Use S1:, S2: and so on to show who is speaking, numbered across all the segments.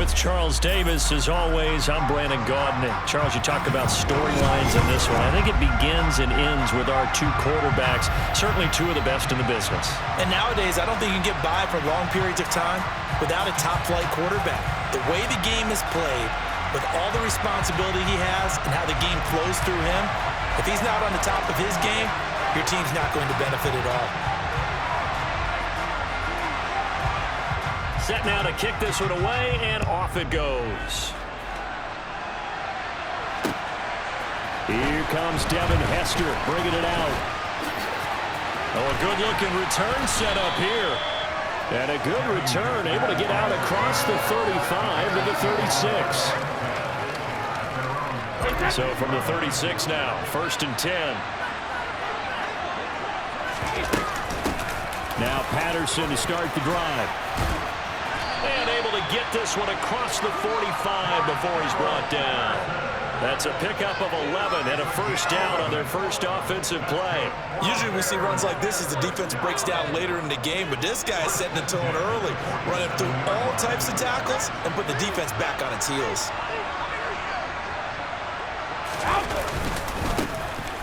S1: With Charles Davis, as always, I'm Brandon Gaudin. Charles, you talk about storylines in this one. I think it begins and ends with our two quarterbacks, certainly two of the best in the business.
S2: And nowadays, I don't think you can get by for long periods of time without a top-flight quarterback. The way the game is played, with all the responsibility he has and how the game flows through him, if he's not on the top of his game, your team's not going to benefit at all.
S1: Set now to kick this one away, and off it goes. Here comes Devin Hester bringing it out. Oh, a good-looking return set up here. And a good return, able to get out across the 35 to the 36. So from the 36 now, 1st and 10. Now Patterson to start the drive. And able to get this one across the 45 before he's brought down. That's a pickup of 11 and a first down on their first offensive play.
S2: Usually we see runs like this as the defense breaks down later in the game, but this guy is setting the tone early, running through all types of tackles and put the defense back on its heels.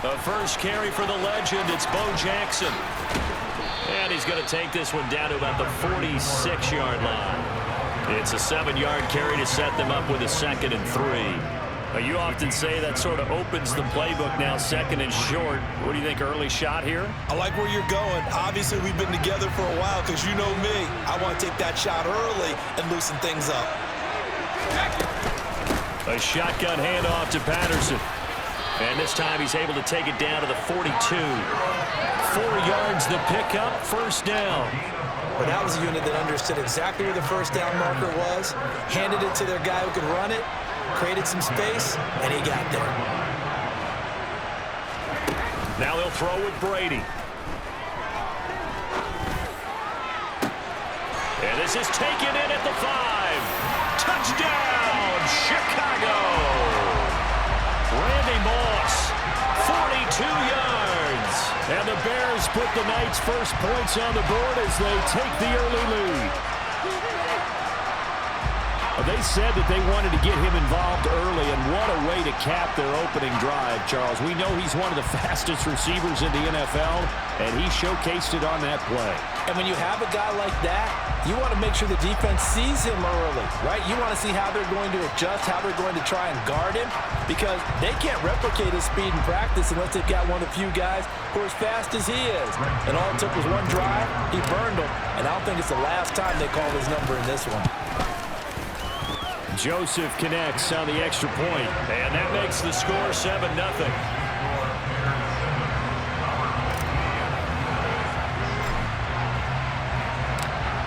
S1: The first carry for the legend, it's Bo Jackson. And he's going to take this one down to about the 46-yard line. It's a 7-yard carry to set them up with a 2nd and 3. You often say that sort of opens the playbook now, 2nd and short. What do you think, early shot here?
S2: I like where you're going. Obviously, we've been together for a while because you know me. I want to take that shot early and loosen things up.
S1: A shotgun handoff to Patterson. And this time he's able to take it down to the 42. 4 yards the pickup, first down.
S2: Well, that was a unit that understood exactly where the first down marker was, handed it to their guy who could run it, created some space, and he got there.
S1: Now they'll throw with Brady. And this is taken in at the 5. Touchdown, Chicago. Randy Moss, 42 yards. And the Bears put the night's first points on the board as they take the early lead. They said that they wanted to get him involved early, and what a way to cap their opening drive, Charles. We know he's one of the fastest receivers in the NFL, and he showcased it on that play.
S2: And when you have a guy like that, you want to make sure the defense sees him early, right? You want to see how they're going to adjust, how they're going to try and guard him, because they can't replicate his speed in practice unless they've got one of the few guys who are as fast as he is. And all it took was one drive, he burned them, and I don't think it's the last time they call his number in this one.
S1: Joseph connects on the extra point, and that makes the score 7-0.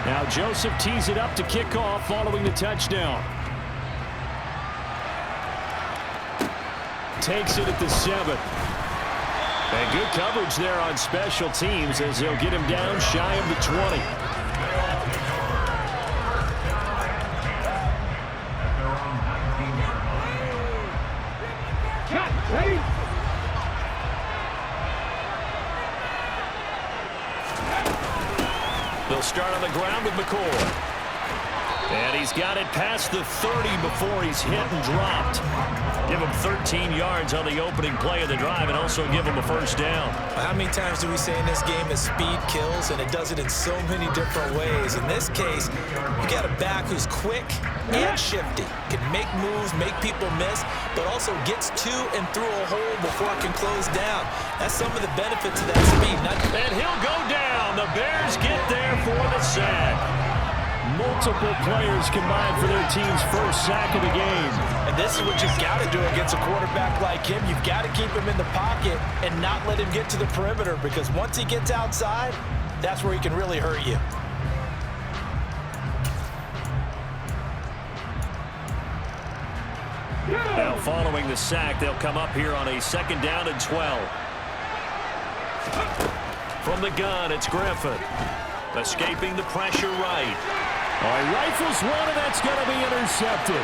S1: Now Joseph tees it up to kick off following the touchdown. Takes it at the 7. And good coverage there on special teams as they'll get him down shy of the 20. They'll start on the ground with McCoy. And he's got it past the 30 before he's hit and dropped. Give him 13 yards on the opening play of the drive and also give him a first down.
S2: How many times do we say in this game that speed kills, and it does it in so many different ways? In this case, you got a back who's quick and shifty, can make moves, make people miss, but also gets to and through a hole before it can close down. That's some of the benefits of that speed.
S1: And he'll go down. The Bears get there for the sack. Multiple players combined for their team's first sack of the game.
S2: And this is what you've got to do against a quarterback like him. You've got to keep him in the pocket and not let him get to the perimeter, because once he gets outside, that's where he can really hurt you.
S1: Now following the sack, they'll come up here on a 2nd down and 12. From the gun, it's Griffin. Escaping the pressure right. Oh, he rifles one, and that's going to be intercepted.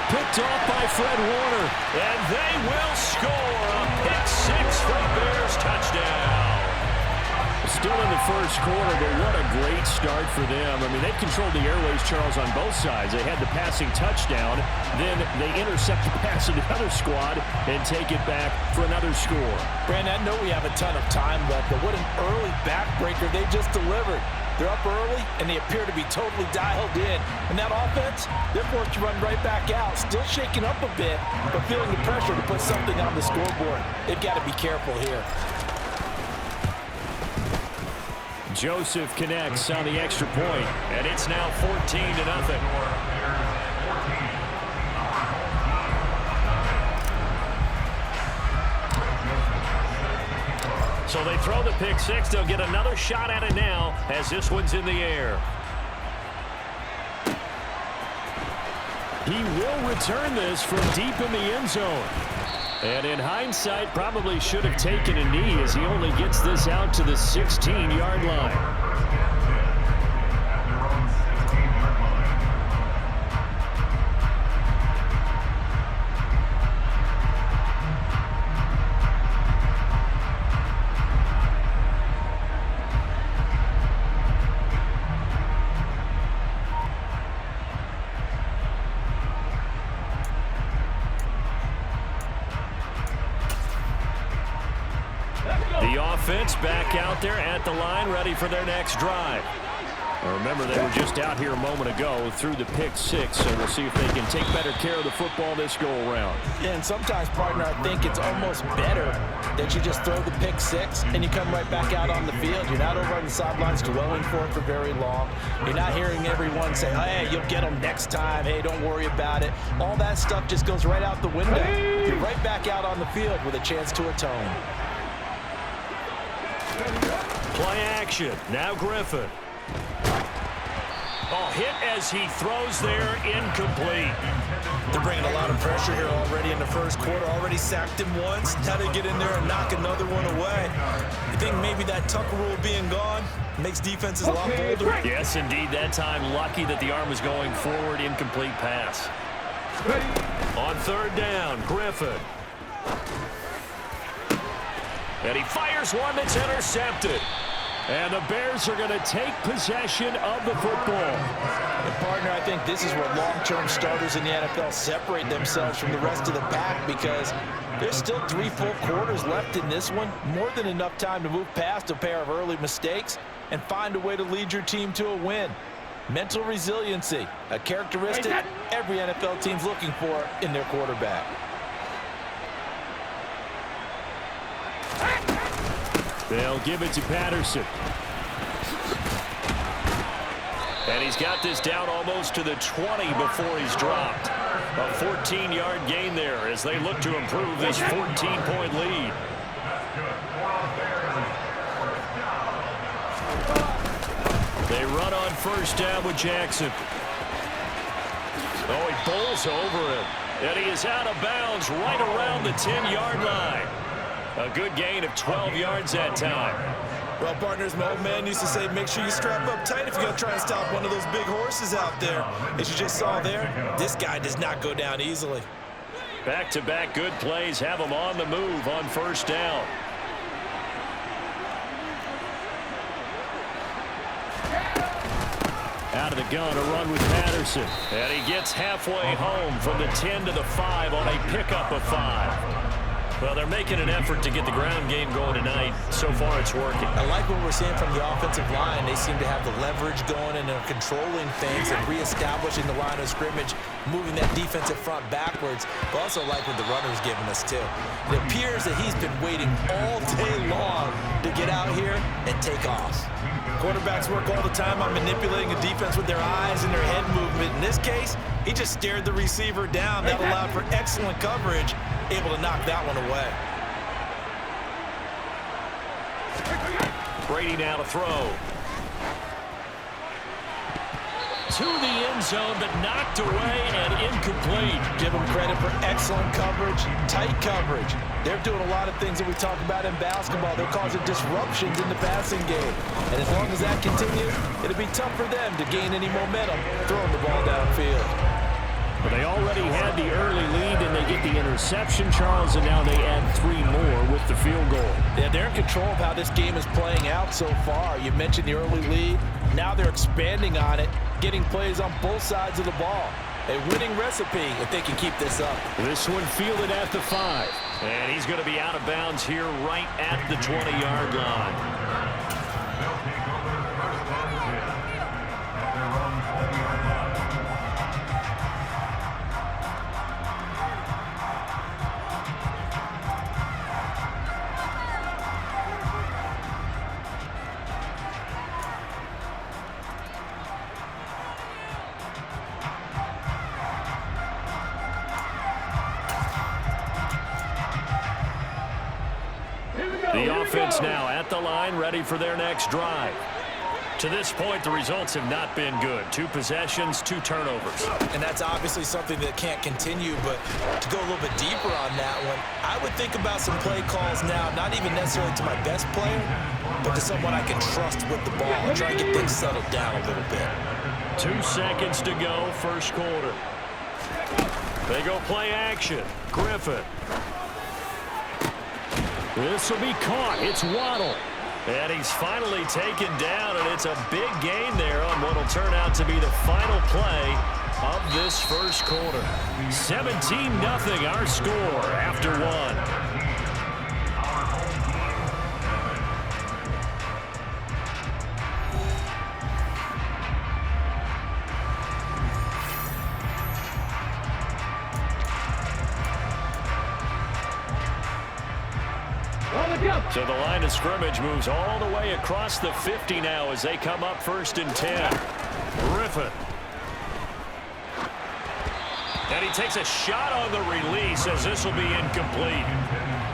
S1: Picked off by Fred Warner. And they will score a pick 6 for the Bears touchdown. Still in the first quarter, but what a great start for them. I mean, they've controlled the airways, Charles, on both sides. They had the passing touchdown, then they intercept the pass of the other squad and take it back for another score.
S2: Brandon, I know we have a ton of time left, but what an early backbreaker they just delivered. They're up early, and they appear to be totally dialed in. And that offense, they're forced to run right back out, still shaking up a bit, but feeling the pressure to put something on the scoreboard. They've got to be careful here.
S1: Joseph connects on the extra point, and it's now 14-0. So they throw the pick six. They'll get another shot at it now as this one's in the air. He will return this from deep in the end zone. And in hindsight, probably should have taken a knee as he only gets this out to the 16-yard line. Back out there at the line, ready for their next drive. Remember, they were just out here a moment ago through the pick six, so we'll see if they can take better care of the football this go-around.
S2: Yeah, and sometimes, partner, I think it's almost better that you just throw the pick six and you come right back out on the field. You're not over on the sidelines dwelling for it for very long. You're not hearing everyone say, hey, you'll get them next time. Hey, don't worry about it. All that stuff just goes right out the window. You're right back out on the field with a chance to atone.
S1: Play action. Now Griffin. Oh, hit as he throws there, incomplete.
S2: They're bringing a lot of pressure here already in the first quarter. Already sacked him once. Now they get in there and knock another one away. You think maybe that Tucker rule being gone makes defenses a lot bolder?
S1: Yes, indeed. That time, lucky that the arm was going forward. Incomplete pass. On third down, Griffin. And he fires one that's intercepted. And the Bears are going to take possession of the football.
S2: And partner, I think this is where long-term starters in the NFL separate themselves from the rest of the pack, because there's still 3 full quarters left in this one. More than enough time to move past a pair of early mistakes and find a way to lead your team to a win. Mental resiliency, a characteristic every NFL team's looking for in their quarterback.
S1: They'll give it to Patterson. And he's got this down almost to the 20 before he's dropped. A 14-yard gain there as they look to improve this 14-point lead. They run on first down with Jackson. Oh, he bowls over it. And he is out of bounds right around the 10-yard line. A good gain of 12 yards that time.
S2: Well, partners, my old man used to say, make sure you strap up tight if you're going to try and stop one of those big horses out there. As you just saw there, this guy does not go down easily.
S1: Back-to-back good plays have him on the move on first down. Out of the gun, a run with Patterson. And he gets halfway home from the 10 to the 5 on a pickup of 5. Well, they're making an effort to get the ground game going tonight. So far, it's working.
S2: I like what we're seeing from the offensive line. They seem to have the leverage going, and they're controlling things and reestablishing the line of scrimmage, moving that defensive front backwards. But also like what the runner's giving us, too. It appears that he's been waiting all day long to get out here and take off. Quarterbacks work all the time on manipulating a defense with their eyes and their head movement. In this case, he just stared the receiver down. That allowed for excellent coverage, able to knock that one away.
S1: Brady now to throw. To the end zone, but knocked away and incomplete.
S2: Give them credit for excellent coverage, tight coverage. They're doing a lot of things that we talk about in basketball. They're causing disruptions in the passing game. And as long as that continues, it'll be tough for them to gain any momentum throwing the ball downfield.
S1: Well, they already had the early lead, and they get the interception, Charles, and now they add 3 more with the field goal.
S2: Yeah, they're in control of how this game is playing out so far. You mentioned the early lead. Now they're expanding on it, getting plays on both sides of the ball. A winning recipe if they can keep this up.
S1: This one fielded at the 5. And he's going to be out of bounds here right at the 20-yard line. The offense now at the line, ready for their next drive. To this point, the results have not been good. 2 possessions, 2 turnovers.
S2: And that's obviously something that can't continue, but to go a little bit deeper on that one, I would think about some play calls now, not even necessarily to my best player, but to someone I can trust with the ball and try and get things settled down a little bit.
S1: 2 seconds to go, first quarter. They go play action. Griffin. This will be caught. It's Waddle. And he's finally taken down, and it's a big gain there on what will turn out to be the final play of this first quarter. 17-0 our score after 1. So the line of scrimmage moves all the way across the 50 now as they come up 1st and 10. Griffin. And he takes a shot on the release as this will be incomplete.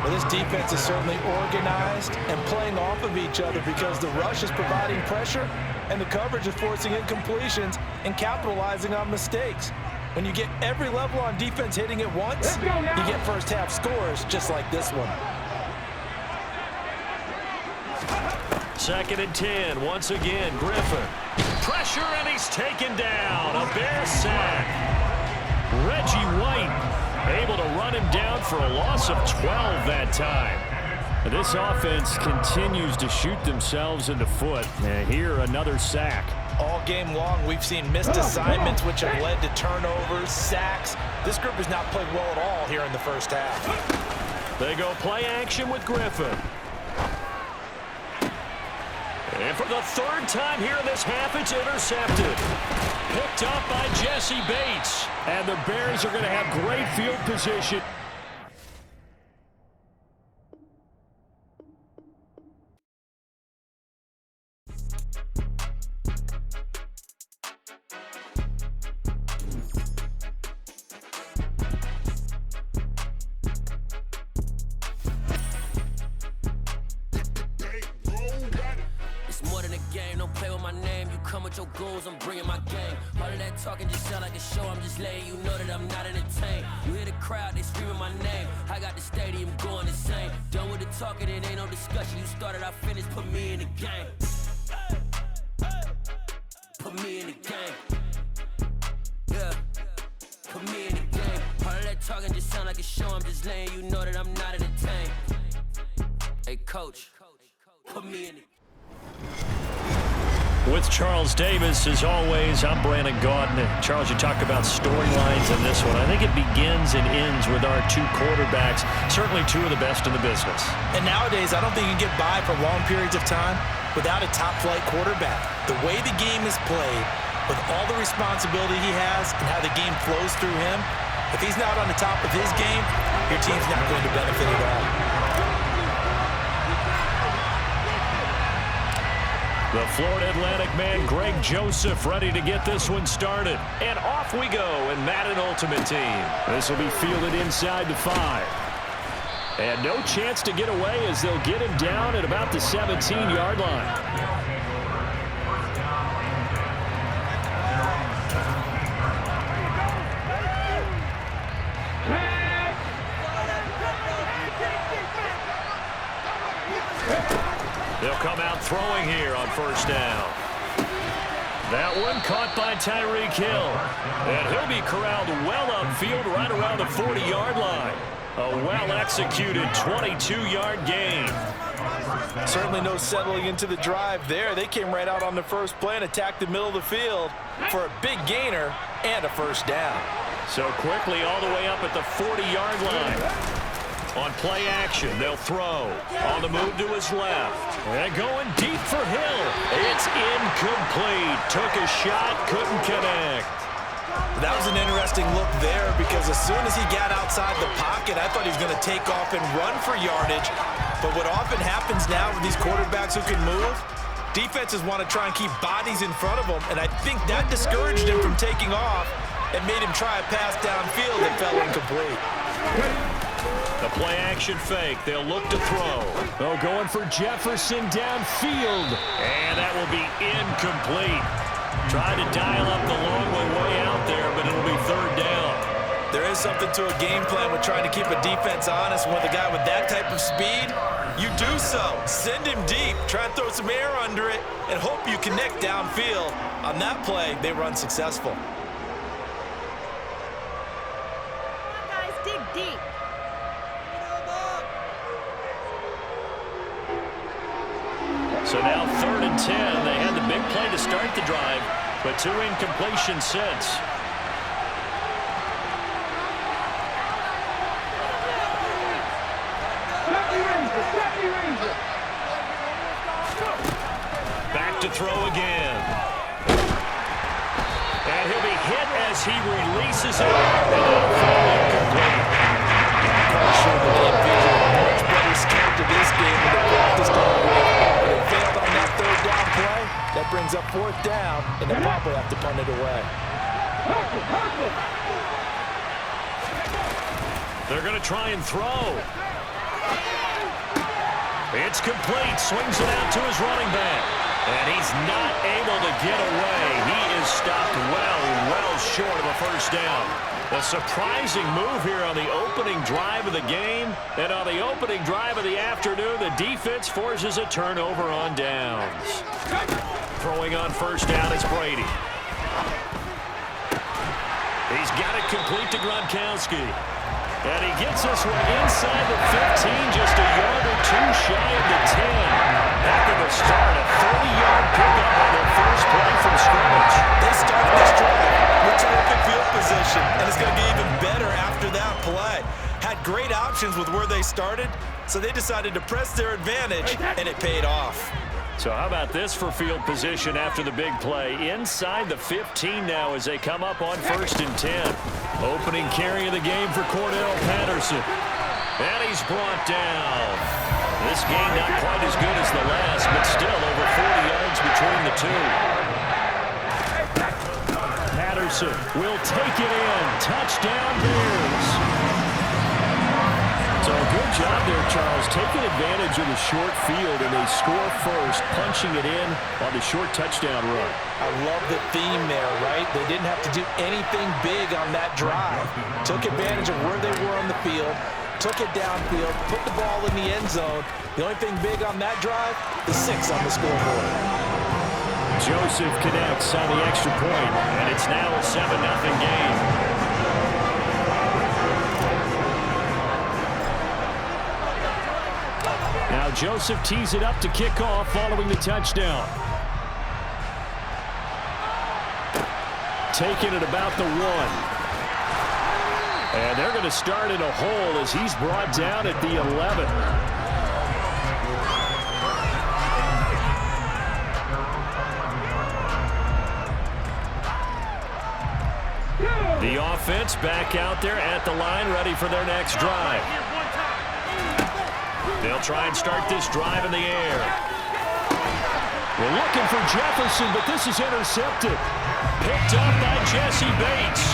S2: Well, this defense is certainly organized and playing off of each other because the rush is providing pressure and the coverage is forcing incompletions and capitalizing on mistakes. When you get every level on defense hitting at once, you get first half scores just like this one.
S1: 2nd and 10. Once again, Griffin. Pressure, and he's taken down. A Bear sack. Reggie White able to run him down for a loss of 12 that time. This offense continues to shoot themselves in the foot. And here, another sack.
S2: All game long, we've seen missed assignments, which have led to turnovers, sacks. This group has not played well at all here in the first half.
S1: They go play action with Griffin. And for the 3rd time here in this half, it's intercepted. Picked up by Jesse Bates. And the Bears are going to have great field position.
S3: Your goals, I'm bringing my game. All of that talking just sound like a show. I'm just letting you know that I'm not entertained. You hear the crowd, they screaming my name. I got the stadium going insane. Done with the talking, it ain't no discussion. You started, I finished, put me in the game. Put me in the game. Yeah, put me in the game. All of that talking just sound like a show. I'm just letting you know that I'm not entertained. Hey, coach, put me in the game.
S1: With Charles Davis, as always, I'm Brandon Gaudin. Charles, you talk about storylines in this one. I think it begins and ends with our 2 quarterbacks, certainly 2 of the best in the business.
S2: And nowadays, I don't think you can get by for long periods of time without a top-flight quarterback. The way the game is played, with all the responsibility he has and how the game flows through him, if he's not on the top of his game, your team's not going to benefit at all.
S1: The Florida Atlantic man, Greg Joseph, ready to get this one started. And off we go in Madden Ultimate Team. This will be fielded inside the 5. And no chance to get away as they'll get him down at about the 17-yard line. They'll come out throwing here on 1st down. That one caught by Tyreek Hill. And he'll be corralled well upfield right around the 40-yard line. A well-executed 22-yard gain.
S2: Certainly no settling into the drive there. They came right out on the first play and attacked the middle of the field for a big gainer and a first down.
S1: So quickly all the way up at the 40-yard line. On play action, they'll throw. On the move to his left. And going deep for Hill. It's incomplete. Took a shot, couldn't connect.
S2: That was an interesting look there because as soon as he got outside the pocket, I thought he was going to take off and run for yardage. But what often happens now with these quarterbacks who can move, defenses want to try and keep bodies in front of them, and I think that discouraged him from taking off and made him try a pass downfield that fell incomplete.
S1: The play action fake. They'll look to throw. Oh, going for Jefferson downfield. And that will be incomplete. Tried to dial up the long way out there, but it'll be third down.
S2: There is something to a game plan with trying to keep a defense honest. With a guy with that type of speed, you do so. Send him deep. Try and throw some air under it and hope you connect downfield. On that play, they were unsuccessful.
S4: Come on, guys, dig deep.
S1: So now 3rd and 10. They had the big play to start the drive, but 2 incompletions since. Back to throw again. And he'll be hit as he releases it. And it'll fall incomplete.
S2: I'm quite sure that they envisioned a much better start to this game than they practiced all week. They failed on that 3rd down play. That brings up 4th down, and they'll probably have to punt it away.
S1: They're going to try and throw. It's complete. Swings it out to his running back. And he's not able to get away. He is stopped well short of a first down. A surprising move here on the opening drive of the game. And on the opening drive of the afternoon, the defense forces a turnover on downs. Throwing on first down is Brady. He's got it complete to Gronkowski. And he gets this one inside the 15, just a yard or 2 shy of the 10. After the start, a 30-yard pickup on their first play from scrimmage.
S2: They started this drive with terrific field position, and it's going to get even better after that play. Had great options with where they started, so they decided to press their advantage, and it paid off.
S1: So how about this for field position after the big play? Inside the 15 now as they come up on 1st and 10. Opening carry of the game for Cordell Patterson. And he's brought down. This game not quite as good as the last, but still over 40 yards between the two. Patterson will take it in. Touchdown Bears. So good job there, Charles, taking advantage of the short field, and they score first, punching it in on the short touchdown run.
S2: I love the theme there, right? They didn't have to do anything big on that drive. Took advantage of where they were on the field, took it downfield, put the ball in the end zone. The only thing big on that drive, the 6 on the scoreboard.
S1: Joseph connects on the extra point, and it's now a 7-0 game. Now Joseph tees it up to kick off following the touchdown. Taking it about the 1. And they're going to start in a hole as he's brought down at the 11. The offense back out there at the line, ready for their next drive. They'll try and start this drive in the air. We're looking for Jefferson, but this is intercepted. Picked up by Jesse Bates.